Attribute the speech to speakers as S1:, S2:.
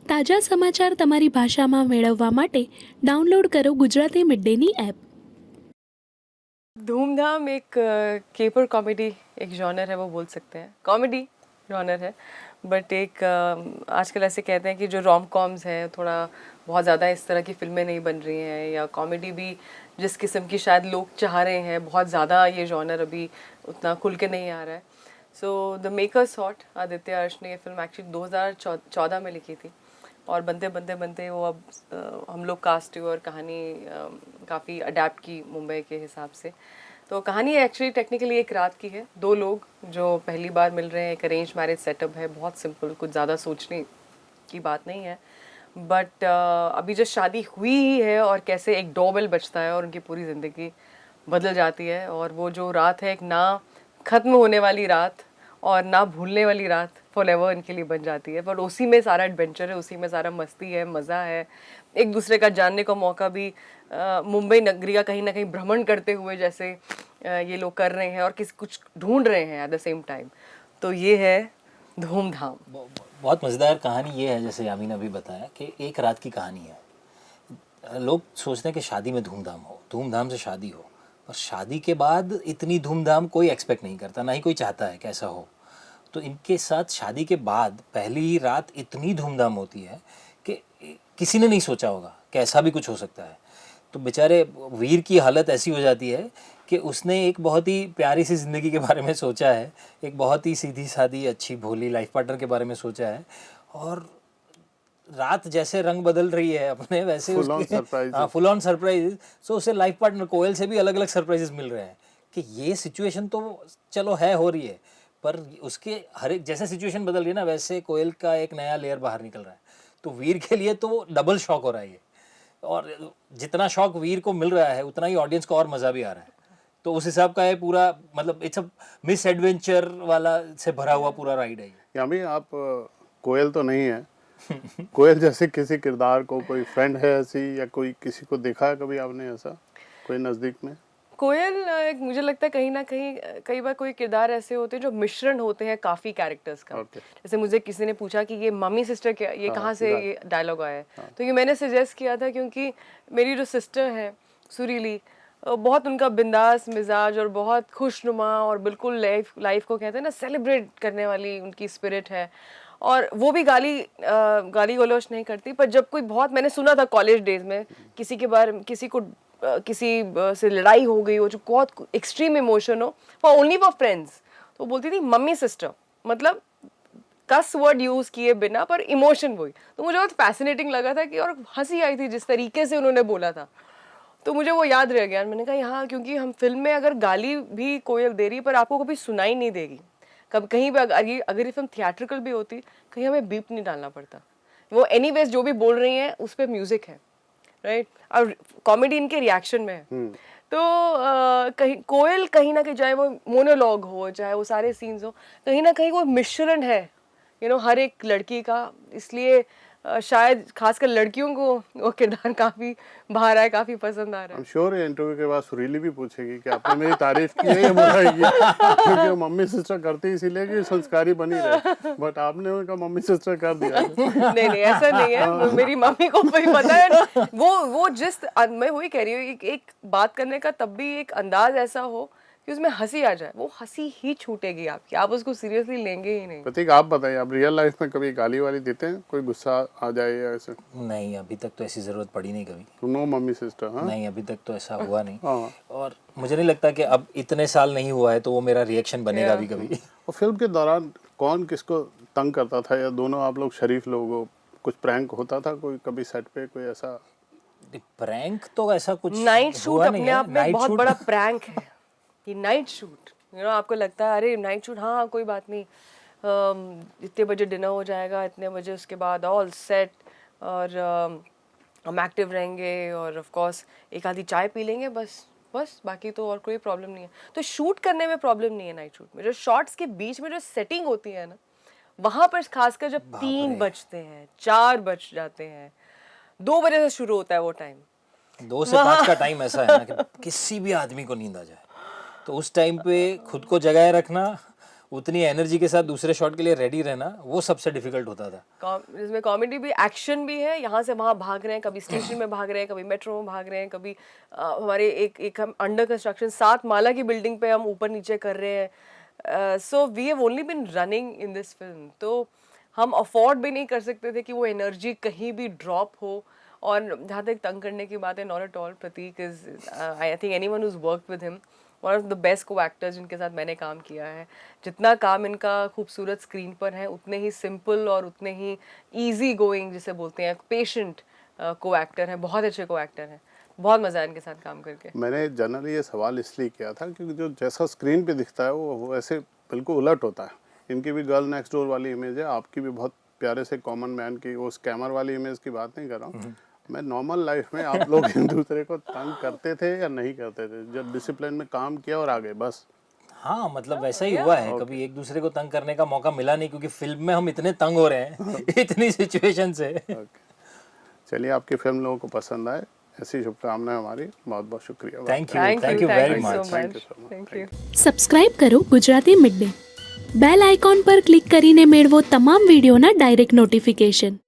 S1: તાજા સમાચાર તમારી ભાષામાં મેળવવા માટે ડાઉનલોડ કરો ગુજરાતી મિડ ડેની એપ.
S2: धूमधाम एक केपर कॉमेडी एक जॉनर है, वो बोल सकते हैं कॉमेडी जॉनर है, बट एक आजकल ऐसे कहते हैं कि जो रोम कॉम्स हैं थोड़ा बहुत ज़्यादा इस तरह की फिल्में नहीं बन रही हैं, या कॉमेडी भी जिस किस्म की शायद लोग चाह रहे हैं बहुत ज़्यादा ये जॉनर अभी उतना खुल के नहीं आ रहा है. So the makers thought, Aditya अर्श ने ये फिल्म एक्चुअली 2014 में लिखी थी, और बनते बनते बनते वो अब हम लोग कास्ट और कहानी काफ़ी अडेप्ट की मुंबई के हिसाब से. तो कहानी एक्चुअली टेक्निकली एक रात की है, दो लोग जो पहली बार मिल रहे हैं, एक अरेंज मैरिज सेटअप है, बहुत सिंपल, कुछ ज़्यादा सोचने की बात नहीं है. बट अभी जो शादी हुई ही है और कैसे एक डोरबेल बजता है और उनकी पूरी ज़िंदगी बदल जाती है, और वो जो रात है एक ना ख़त्म होने वाली रात और ना भूलने वाली रात फॉर एवर इनके लिए बन जाती है. पर उसी में सारा एडवेंचर है, उसी में सारा मस्ती है, मज़ा है, एक दूसरे का जानने का मौका भी मुंबई नगरी का कहीं ना कहीं भ्रमण करते हुए जैसे ये लोग कर रहे हैं और कुछ ढूंढ रहे हैं एट द सेम टाइम. तो ये है धूमधाम.
S3: बहुत मज़ेदार कहानी ये है, जैसे यामीन अभी बताया कि एक रात की कहानी है. लोग सोचते हैं कि शादी में धूमधाम हो, धूमधाम से शादी हो, और शादी के बाद इतनी धूमधाम कोई एक्सपेक्ट नहीं करता, ना ही कोई चाहता है कि ऐसा हो. तो इनके साथ शादी के बाद पहली ही रात इतनी धूमधाम होती है कि किसी ने नहीं सोचा होगा कि ऐसा भी कुछ हो सकता है. तो बेचारे वीर की हालत ऐसी हो जाती है कि उसने एक बहुत ही प्यारी सी ज़िंदगी के बारे में सोचा है, एक बहुत ही सीधी सादी अच्छी भोली लाइफ पार्टनर के बारे में सोचा है, और रात जैसे रंग बदल रही है अपने वैसे फुल ऑन सरप्राइज. सो उसे लाइफ पार्टनर कोयल से भी अलग अलग सरप्राइजेस मिल रहे हैं कि ये सिचुएशन तो चलो है, हो रही है, पर उसके हर एक जैसे सिचुएशन बदल रही है ना, वैसे कोयल का एक नया लेयर बाहर निकल रहा है. तो वीर के लिए तो डबल शॉक हो रहा है ये, और जितना शॉक वीर को मिल रहा है उतना ही ऑडियंस को और मज़ा भी आ रहा है. तो उस हिसाब का ये पूरा मतलब इट्स अ मिस एडवेंचर वाला से भरा हुआ पूरा राइड है.
S4: यामी आप कोयल तो नहीं है, कोयल जैसे किसी किरदार को कोई फ्रेंड है ऐसी, या कोई किसी को देखा है कभी आपने ऐसा कोई नज़दीक में?
S2: कोयल एक मुझे लगता है कहीं ना कहीं कई बार कोई किरदार ऐसे होते हैं जो मिश्रण होते हैं काफ़ी कैरेक्टर्स का. जैसे मुझे किसी ने पूछा कि ये मम्मी सिस्टर क्या, ये कहाँ से ये डायलॉग आया है, तो ये मैंने सजेस्ट किया था क्योंकि मेरी जो सिस्टर है सुरीली, बहुत उनका बिंदास मिजाज और बहुत खुशनुमा और बिल्कुल लाइफ को कहते हैं ना सेलिब्रेट करने वाली उनकी स्पिरिट है, और वो भी गाली गलौज नहीं करती. पर जब कोई बहुत, मैंने सुना था कॉलेज डेज में किसी के बारे में, किसी से लड़ाई हो गई हो जो बहुत एक्सट्रीम इमोशन हो, फॉर ओनली फॉर फ्रेंड्स, तो बोलती थी मम्मी सिस्टर, मतलब कस वर्ड यूज किए बिना पर इमोशन वही. तो मुझे बहुत फैसिनेटिंग लगा था कि, और हंसी आई थी जिस तरीके से उन्होंने बोला था, तो मुझे वो याद रह गया. मैंने कहा हाँ, क्योंकि हम फिल्म में अगर गाली भी कोयल दे रही पर आपको कभी सुनाई नहीं देगी, कब कहीं भी अगर ये फिल्म थिएट्रिकल भी होती कहीं हमें बीप नहीं डालना पड़ता. वो एनीवेज जो भी बोल रही हैं उस पर म्यूजिक है, राइट, और कॉमेडी इनके रिएक्शन में है. तो कहीं कोयल कहीं ना कहीं, चाहे वो मोनोलॉग हो चाहे वो सारे सीन्स हो, कहीं ना कहीं वो मिश्रण है हर एक लड़की का. इसलिए शायद खासकर लड़कियों को वो किरदार काफी बाहर आए, काफी पसंद आ रहा है.
S4: I'm sure ये इंटरव्यू के बाद सुरीली भी पूछेगी कि आपने मेरी तारीफ की है या बुराई की, क्योंकि वो मम्मी सिस्टर करती इसीलिए कि संस्कारी बनी रहे, बट आपने उनका मम्मी सिस्टर कर दिया.
S2: नहीं ऐसा नहीं है, मेरी मम्मी को भी पता है. वो जिस, मैं वही कह रही हूँ, एक बात करने का तब भी एक अंदाज ऐसा हो कि उसमें हंसी आ जाए, वो हंसी ही छूटेगी आपकी, आप उसको सीरियसली लेंगे ही नहीं.
S4: प्रतीक आप बताइए, आप रियल लाइफ में कभी गाली वाली देते हैं, कोई गुस्सा आ जाए या ऐसे?
S3: नहीं, अभी तक तो ऐसी ज़रूरत पड़ी नहीं कभी.
S4: तो नो मम्मी सिस्टर? हाँ,
S3: नहीं, अभी तक तो ऐसा हुआ नहीं.
S4: हाँ.
S3: और मुझे नहीं लगता कि अब इतने साल नहीं हुआ है तो वो मेरा रिएक्शन बनेगा भी कभी.
S4: और फिल्म के दौरान कौन किसको तंग करता था, या दोनों आप लोग शरीफ लोग हो, कुछ प्रैंक होता था कोई कभी सेट पे, कोई ऐसा?
S3: प्रैंक तो ऐसा कुछ
S2: नाइट शूट
S3: हुआ नहीं
S2: अपने
S3: है.
S2: आप में बहुत बड़ा प्रैंक है. ये नाइट शूट, आपको लगता है अरे नाइट शूट, हाँ कोई बात नहीं, इतने बजे डिनर हो जाएगा, इतने बजे उसके बाद ऑल सेट, और हम एक्टिव रहेंगे, और ऑफ कोर्स एक आधी चाय पी लेंगे, बस बाकी तो और कोई प्रॉब्लम नहीं है. तो शूट करने में प्रॉब्लम नहीं है नाइट शूट में. जो शॉट्स के बीच में जो सेटिंग होती है ना, वहां पर खासकर जब 3 बजते हैं, 4 बज जाते हैं, 2 बजे से शुरू होता है वो टाइम,
S3: 2 से 5 का टाइम ऐसा है ना कि किसी भी आदमी को नींद आ जाए, तो उस टाइम पे खुद को जगाए रखना, उतनी एनर्जी के साथ दूसरे शॉट के लिए रेडी रहना वो सबसे डिफिकल्ट होता था।
S2: इसमें कॉमेडी भी, एक्शन भी है, यहाँ से वहाँ भाग रहे हैं, कभी स्टेशन में भाग रहे हैं, कभी मेट्रो में भाग रहे हैं, कभी हमारे एक हम अंडर कंस्ट्रक्शन 7 माला की बिल्डिंग पे हम ऊपर नीचे कर रहे हैं। So we have only been running in this film, तो हम अफोर्ड भी नहीं कर सकते थे कि वो एनर्जी कहीं भी ड्रॉप हो। और जहाँ तक तंग करने की बात है, not at all, Prateek is I think anyone who's worked with him one of the best को एक्टर्स जिनके साथ मैंने काम किया है। जितना काम इनका खूबसूरत स्क्रीन पर है, उतने ही सिंपल और उतने ही ईजी गोइंग जिसे बोलते हैं, पेशेंट को एक्टर हैं, बहुत अच्छे को एक्टर हैं। बहुत मज़ा है इनके साथ काम करके।
S4: मैंने जनरली ये सवाल इसलिए किया था क्योंकि जो जैसा स्क्रीन पे दिखता है वो ऐसे बिल्कुल उलट होता है। इनकी भी गर्ल नेक्स्ट डोर वाली इमेज है, आपकी भी बहुत प्यारे से कॉमन मैन की, वो स्कैमर वाली इमेज की बात नहीं कर रहा हूँ मैं। नॉर्मल लाइफ में आप लोग एक दूसरे को तंग करते थे या नहीं करते थे? जब डिसिप्लिन में काम किया और आगे बस।
S3: हाँ, मतलब वैसा ही हुआ है। कभी एक दूसरे को तंग करने का मौका मिला नहीं, क्योंकि फिल्म में हम इतने तंग हो रहे हैं इतनी सिचुएशन से।
S4: चलिए, आपकी फिल्म लोगों को पसंद आए, ऐसी शुभकामनाएं हमारी। बहुत बहुत शुक्रिया।
S3: Thank you very much.
S2: Thank you.
S1: Subscribe કરો Gujarati mid day. Bell icon પર ક્લિક કરીને મેળવો તમામ વિડીયોના ડાયરેક્ટ નોટિફિકેશન.